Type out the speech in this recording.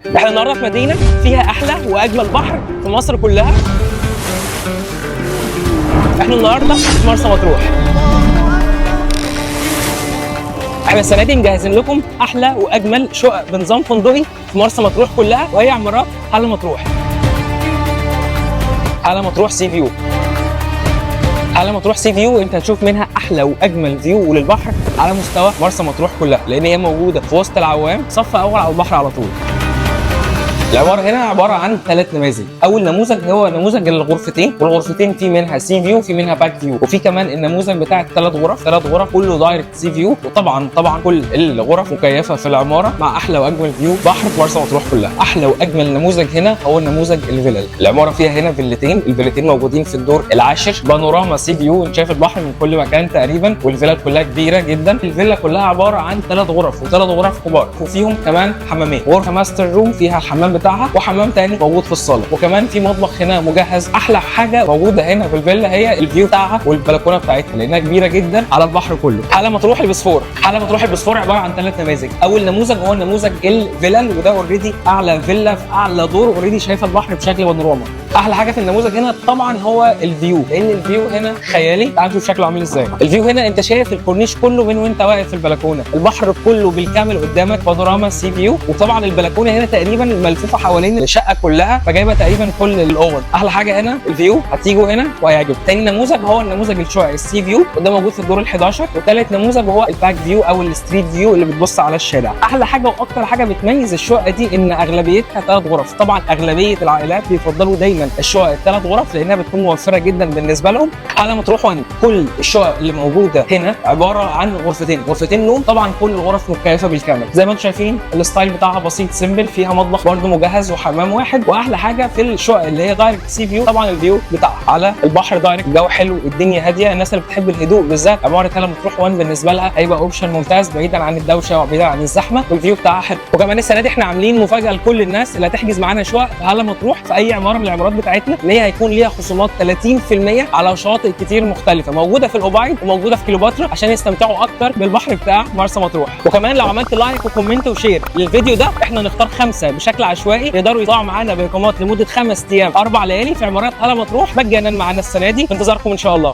احنا النهارده في مدينه فيها احلى واجمل بحر في مصر كلها. احنا النهارده في مرسى مطروح. احنا السنه دي مجهزين لكم احلى واجمل شقق بنظام فندقي في مرسى مطروح كلها، وهي عمارات حلا مطروح. حلا مطروح سي فيو. حلا مطروح سي فيو انت هتشوف منها احلى واجمل فيو للبحر على مستوى مرسى مطروح كلها، لان هي موجوده في وسط العوام، صف اول على البحر على طول. العمارة هنا عبارة عن 3 نماذج. أول نموذج هو نموذج الغرفتين، والغرفتين في منها سي فيو وفي منها باك فيو، وفي كمان النموذج بتاع ال3 غرف، 3 غرف كله دايركت سي فيو، وطبعا كل الغرف مكيفة في العمارة مع أحلى وأجمل فيو بحر في مرسى مطروح كلها. أحلى وأجمل نموذج هنا هو النموذج الفيلل. العمارة فيها هنا فيلتين، الفيلتين موجودين في الدور العاشر، بانوراما سي فيو، انت شايف البحر من كل مكان تقريبا، والفيلل كلها كبيرة جدا. الفيلا كلها عبارة عن 3 غرف، و3 غرف كبار، وفيهم كمان حمامين، غرفة ماستر روم فيها الحمام بتاعها، وحمام تاني موجود في الصاله، وكمان في مطبخ هنا مجهز. احلى حاجه موجوده هنا في الفيلا هي الفيو بتاعها والبلكونه بتاعتها، لانها كبيره جدا على البحر كله. حلا مطروح البسفور. حلا مطروح البسفور عباره عن 3 نماذج. اول نموذج هو نموذج الفيلل، وده اوريدي اعلى فيلا في اعلى دور، اوريدي شايفه البحر بشكل بانوراما. احلى حاجه في النموذج هنا طبعا هو الفيو، لان الفيو هنا خيالي. تعالوا نشوف شكله عامل ازاي. الفيو هنا انت شايف الكورنيش كله من وانت واقف في البلكونه، البحر كله بالكامل قدامك، بانوراما سي فيو، وطبعا البلكونه هنا تقريبا ملفوفه حوالين الشقه كلها، فجايبه تقريبا كل الاوض. احلى حاجه هنا الفيو، هتيجوا هنا وهيعجبك. تاني نموذج هو النموذج الشقق السي فيو، وده موجود في الدور ال11. وثالث نموذج هو الباك فيو او الستريت فيو اللي بتبص على الشارع. احلى حاجه واكتر حاجه بتميز الشقه دي ان اغلبيتها 3 غرف. طبعا اغلبيه العائلات بيفضلوا دايما الشقق ال3 غرف لانها بتكون موفره جدا بالنسبه لهم. حلا مطروح وان كل الشقق اللي موجوده هنا عباره عن غرفتين نوم. طبعا كل الغرف مكيفه بالكامل زي ما انتم شايفين. الستايل بتاعها بسيط سيمبل، فيها مطبخ برده مجهز وحمام واحد. واحلى حاجه في الشقق اللي هي دايركت سي فيو، طبعا الفيو بتاعها على البحر دايركت، جو حلو، الدنيا هاديه. الناس اللي بتحب الهدوء بالذات عماره حلا مطروح وان بالنسبه لها هيبقى اوبشن ممتاز، بعيدا عن الدوشه وبعيدا عن الزحمه، والفيو بتاعها حلو. وكمان السنه دي احنا عاملين مفاجاه لكل الناس اللي هتحجز معانا شقق في حلا مطروح في اي عماره من العمارات بتاعتنا، اللي هي هيكون ليها خصومات 30% على شواطئ كتير مختلفه، موجوده في الأوبايد وموجوده في كليوباترا، عشان يستمتعوا اكتر بالبحر بتاع مرسى مطروح. وكمان لو عملت لايك وكومنت وشير للفيديو ده، احنا نختار 5 بشكل عشوائي يقدروا يطلعوا معانا باقامات لمده 5 ايام 4 ليالي في عمارات حلا مطروح مجانا معانا السنه دي. في انتظاركم ان شاء الله.